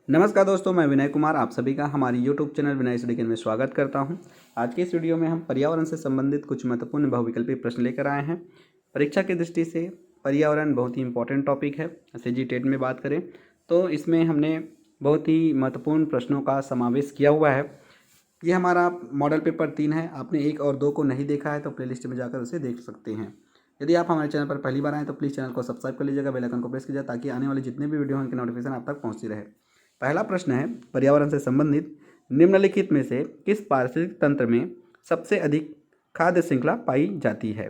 नमस्कार दोस्तों, मैं विनय कुमार आप सभी का हमारी YouTube चैनल विनय स्टडी में स्वागत करता हूं। आज के इस वीडियो में हम पर्यावरण से संबंधित कुछ महत्वपूर्ण बहुविकल्पी प्रश्न लेकर आए हैं। परीक्षा की दृष्टि से पर्यावरण बहुत ही इंपॉर्टेंट टॉपिक है। सीजी टेट में बात करें तो इसमें हमने बहुत ही महत्वपूर्ण प्रश्नों का समावेश किया हुआ है। ये हमारा मॉडल पेपर 3 है। आपने 1 और 2 को नहीं देखा है तो प्लेलिस्ट में जाकर उसे देख सकते हैं। यदि आप हमारे चैनल पर पहली बार आएँ तो प्लीज़ चैनल को सब्सक्राइब कर लीजिएगा, बेल आइकन को प्रेस कीजिए ताकि आने वाले जितने भी वीडियो हैं उनकी नोटिफिकेशन आप तक पहुँचती रहे। पहला प्रश्न है, पर्यावरण से संबंधित निम्नलिखित में से किस पारिस्थितिक तंत्र में सबसे अधिक खाद्य श्रृंखला पाई जाती है।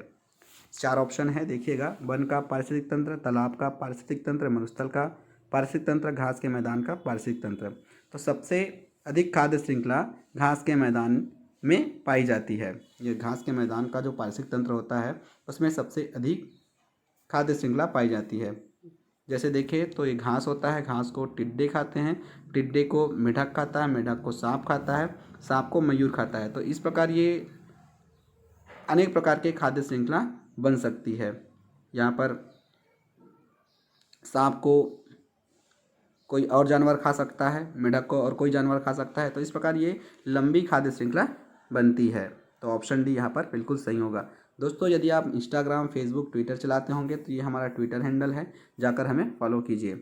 4 ऑप्शन है, देखिएगा। वन का पारिस्थितिक तंत्र, तालाब का पारिस्थितिक तंत्र, मरुस्थल का पारिस्थितिक तंत्र, घास के मैदान का पारिस्थितिक तंत्र। तो सबसे अधिक खाद्य श्रृंखला घास के मैदान में पाई जाती है। ये घास के मैदान का जो पारिस्थितिक तंत्र होता है उसमें सबसे अधिक खाद्य श्रृंखला पाई जाती है। जैसे देखें तो ये घास होता है, घास को टिड्डे खाते हैं, टिड्डे को मेढक खाता है, मेढक को सांप खाता है, सांप को मयूर खाता है। तो इस प्रकार ये अनेक प्रकार के खाद्य श्रृंखला बन सकती है। यहाँ पर सांप को कोई और जानवर खा सकता है, मेढक को और कोई जानवर खा सकता है। तो इस प्रकार ये लंबी खाद्य श्रृंखला बनती है। तो ऑप्शन डी यहाँ पर बिल्कुल सही होगा। दोस्तों, यदि आप इंस्टाग्राम, फेसबुक, ट्विटर चलाते होंगे तो ये हमारा ट्विटर हैंडल है, जाकर हमें फॉलो कीजिए।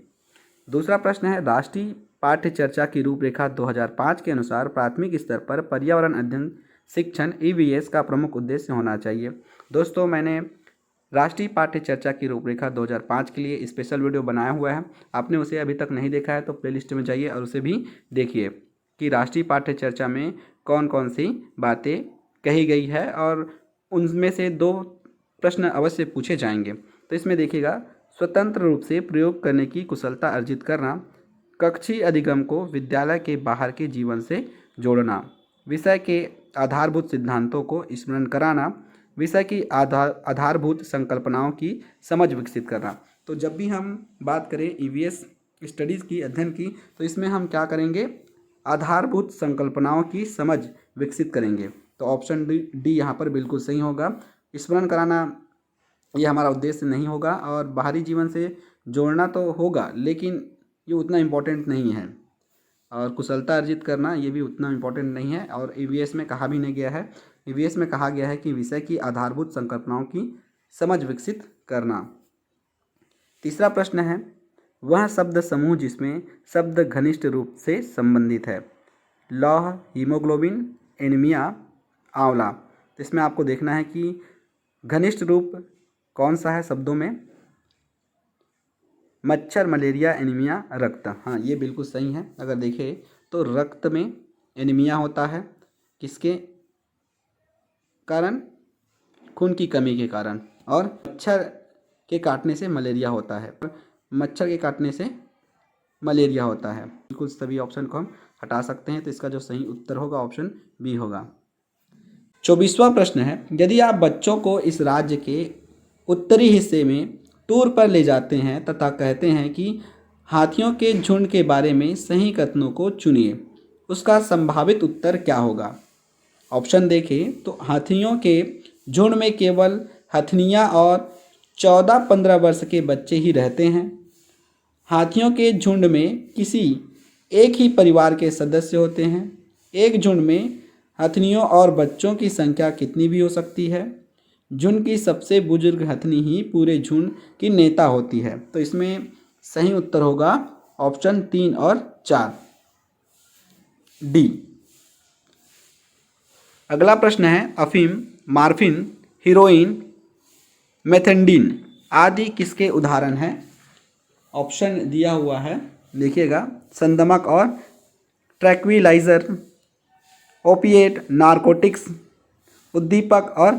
दूसरा प्रश्न है, राष्ट्रीय पाठ्य चर्चा की रूपरेखा 2005 के अनुसार प्राथमिक स्तर पर पर्यावरण अध्ययन शिक्षण EVS का प्रमुख उद्देश्य होना चाहिए। दोस्तों, मैंने राष्ट्रीय पाठ्य चर्चा की रूपरेखा 2005 के लिए स्पेशल वीडियो बनाया हुआ है। आपने उसे अभी तक नहीं देखा है तो प्लेलिस्ट में जाइए और उसे भी देखिए कि राष्ट्रीय पाठ्य चर्चा में कौन कौन सी बातें कही गई है और उनमें से 2 प्रश्न अवश्य पूछे जाएंगे। तो इसमें देखिएगा, स्वतंत्र रूप से प्रयोग करने की कुशलता अर्जित करना, कक्षीय अधिगम को विद्यालय के बाहर के जीवन से जोड़ना, विषय के आधारभूत सिद्धांतों को स्मरण कराना, विषय की आधारभूत संकल्पनाओं की समझ विकसित करना। तो जब भी हम बात करें EVS स्टडीज़ की, अध्ययन की, तो इसमें हम क्या करेंगे, आधारभूत संकल्पनाओं की समझ विकसित करेंगे। तो ऑप्शन डी यहाँ पर बिल्कुल सही होगा। स्मरण कराना ये हमारा उद्देश्य नहीं होगा और बाहरी जीवन से जोड़ना तो होगा लेकिन ये उतना इम्पोर्टेंट नहीं है। और कुशलता अर्जित करना ये भी उतना इम्पोर्टेंट नहीं है और EVS में कहा भी नहीं गया है। EVS में कहा गया है कि विषय की आधारभूत संकल्पनाओं की समझ विकसित करना। तीसरा प्रश्न है, वह शब्द समूह जिसमें शब्द घनिष्ठ रूप से संबंधित है। लौह, हीमोग्लोबिन, एनीमिया, आंवला। तो इसमें आपको देखना है कि घनिष्ठ रूप कौन सा है शब्दों में। मच्छर, मलेरिया, एनीमिया, रक्त। हाँ, ये बिल्कुल सही है। अगर देखें तो रक्त में एनीमिया होता है, किसके कारण, खून की कमी के कारण, और मच्छर के काटने से मलेरिया होता है। मच्छर के काटने से मलेरिया होता है। बिल्कुल सभी ऑप्शन को हम हटा सकते हैं। तो इसका जो सही उत्तर होगा ऑप्शन बी होगा। 24वां प्रश्न है, यदि आप बच्चों को इस राज्य के उत्तरी हिस्से में टूर पर ले जाते हैं तथा कहते हैं कि हाथियों के झुंड के बारे में सही कथनों को चुनिए, उसका संभावित उत्तर क्या होगा। ऑप्शन देखें तो हाथियों के झुंड में केवल हथनियाँ और 14-15 वर्ष के बच्चे ही रहते हैं। हाथियों के झुंड में किसी एक ही परिवार के सदस्य होते हैं। एक झुंड में हथनियों और बच्चों की संख्या कितनी भी हो सकती है। झुंड की सबसे बुजुर्ग हथनी ही पूरे झुंड की नेता होती है। तो इसमें सही उत्तर होगा ऑप्शन 3 और 4, डी। अगला प्रश्न है, अफीम, मार्फिन, हीरोइन, मेथेंडिन आदि किसके उदाहरण हैं। ऑप्शन दिया हुआ है, देखिएगा। संदमक और ट्रैंक्विलाइजर, ओपिएट, नारकोटिक्स, उद्दीपक और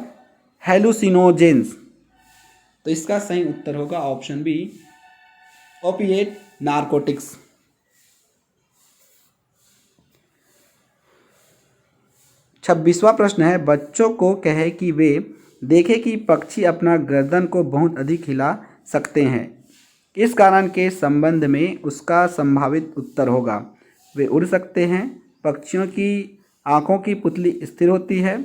हेलुसिनोजेंस। तो इसका सही उत्तर होगा ऑप्शन बी, ओपिएट, नारकोटिक्स। 26वां प्रश्न है, बच्चों को कहे कि वे देखें कि पक्षी अपना गर्दन को बहुत अधिक हिला सकते हैं। इस कारण के संबंध में उसका संभावित उत्तर होगा, वे उड़ सकते हैं, पक्षियों की आँखों की पुतली स्थिर होती है,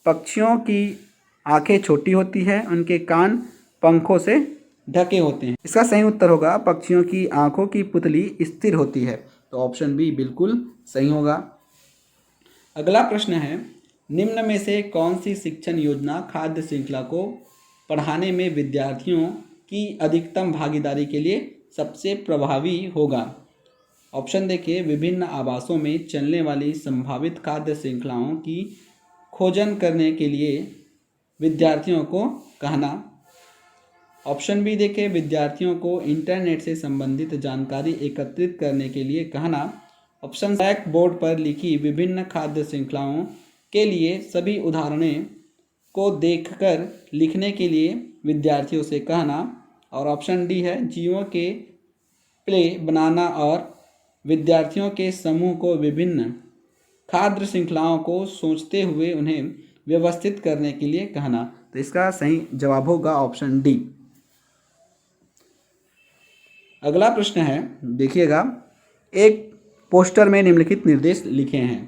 पक्षियों की आँखें छोटी होती है, उनके कान पंखों से ढके होते हैं। इसका सही उत्तर होगा पक्षियों की आँखों की पुतली स्थिर होती है। तो ऑप्शन बी बिल्कुल सही होगा। अगला प्रश्न है, निम्न में से कौन सी शिक्षण योजना खाद्य श्रृंखला को पढ़ाने में विद्यार्थियों की अधिकतम भागीदारी के लिए सबसे प्रभावी होगा? ऑप्शन देखिए, विभिन्न आवासों में चलने वाली संभावित खाद्य श्रृंखलाओं की खोजन करने के लिए विद्यार्थियों को कहना। ऑप्शन बी देखिए, विद्यार्थियों को इंटरनेट से संबंधित जानकारी एकत्रित करने के लिए कहना। ऑप्शन ब्लैक बोर्ड पर लिखी विभिन्न खाद्य श्रृंखलाओं के लिए सभी उदाहरणों को देखकर लिखने के लिए विद्यार्थियों से कहना। और ऑप्शन डी है, जीवों के प्ले बनाना और विद्यार्थियों के समूह को विभिन्न खाद्य श्रृंखलाओं को सोचते हुए उन्हें व्यवस्थित करने के लिए कहना। तो इसका सही जवाब होगा ऑप्शन डी। अगला प्रश्न है, देखिएगा, एक पोस्टर में निम्नलिखित निर्देश लिखे हैं।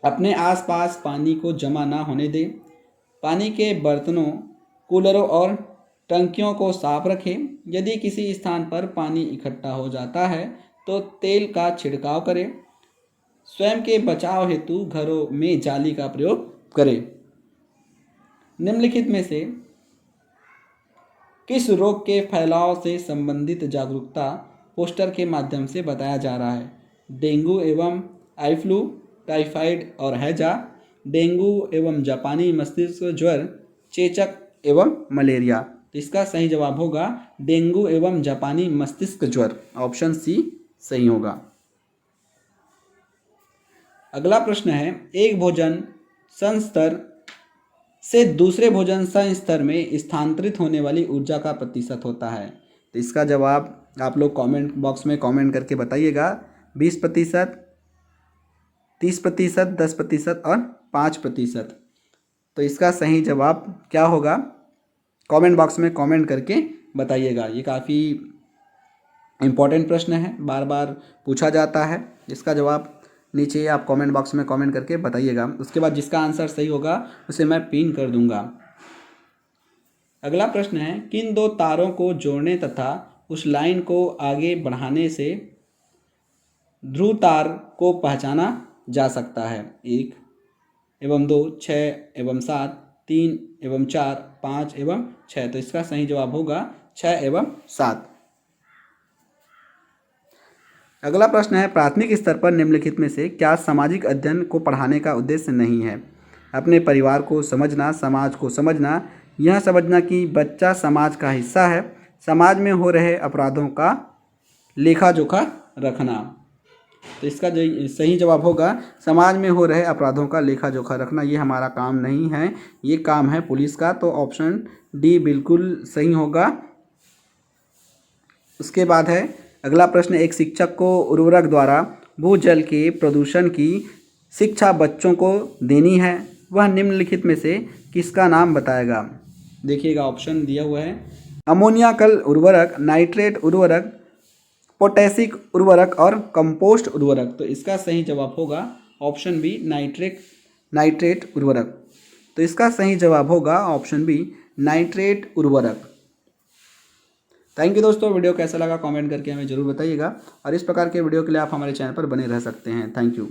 अपने आसपास पानी को जमा ना होने दें, पानी के बर्तनों, कूलरों और टंकियों को साफ रखें, यदि किसी स्थान पर पानी इकट्ठा हो जाता है तो तेल का छिड़काव करें, स्वयं के बचाव हेतु घरों में जाली का प्रयोग करें। निम्नलिखित में से किस रोग के फैलाव से संबंधित जागरूकता पोस्टर के माध्यम से बताया जा रहा है? डेंगू एवं आई फ्लू, टाइफाइड और हैजा, डेंगू एवं जापानी मस्तिष्क ज्वर, चेचक एवं मलेरिया। तो इसका सही जवाब होगा डेंगू एवं जापानी मस्तिष्क ज्वर, ऑप्शन सी सही होगा। अगला प्रश्न है, एक भोजन संस्तर से दूसरे भोजन संस्तर में स्थानांतरित होने वाली ऊर्जा का प्रतिशत होता है? तो इसका जवाब आप लोग कमेंट बॉक्स में कमेंट करके बताइएगा। 20%, 30%, 10% और 5%। तो इसका सही जवाब क्या होगा? कमेंट बॉक्स में कमेंट करके बताइएगा। ये काफ़ी इम्पोर्टेंट प्रश्न है, बार बार पूछा जाता है। इसका जवाब नीचे आप कमेंट बॉक्स में कमेंट करके बताइएगा। उसके बाद जिसका आंसर सही होगा उसे मैं पिन कर दूंगा। अगला प्रश्न है, किन दो तारों को जोड़ने तथा उस लाइन को आगे बढ़ाने से ध्रुव तार को पहचाना जा सकता है? 1 एवं 2, 6 एवं 7, 3 एवं 4, 5 एवं 6। तो इसका सही जवाब होगा 6 एवं 7। अगला प्रश्न है, प्राथमिक स्तर पर निम्नलिखित में से क्या सामाजिक अध्ययन को पढ़ाने का उद्देश्य नहीं है? अपने परिवार को समझना, समाज को समझना, यह समझना कि बच्चा समाज का हिस्सा है, समाज में हो रहे अपराधों का लेखा जोखा रखना। तो इसका सही जवाब होगा समाज में हो रहे अपराधों का लेखा जोखा रखना। ये हमारा काम नहीं है, ये काम है पुलिस का। तो ऑप्शन डी बिल्कुल सही होगा। उसके बाद है अगला प्रश्न, एक शिक्षक को उर्वरक द्वारा भूजल के प्रदूषण की शिक्षा बच्चों को देनी है, वह निम्नलिखित में से किसका नाम बताएगा? देखिएगा, ऑप्शन दिया हुआ है, अमोनिया कल उर्वरक, नाइट्रेट उर्वरक, पोटेशिक उर्वरक और कंपोस्ट उर्वरक। तो इसका सही जवाब होगा ऑप्शन बी, नाइट्रेट उर्वरक। तो इसका सही जवाब होगा ऑप्शन बी, नाइट्रेट उर्वरक। थैंक यू दोस्तों, वीडियो कैसा लगा कमेंट करके हमें ज़रूर बताइएगा और इस प्रकार के वीडियो के लिए आप हमारे चैनल पर बने रह सकते हैं। Thank you.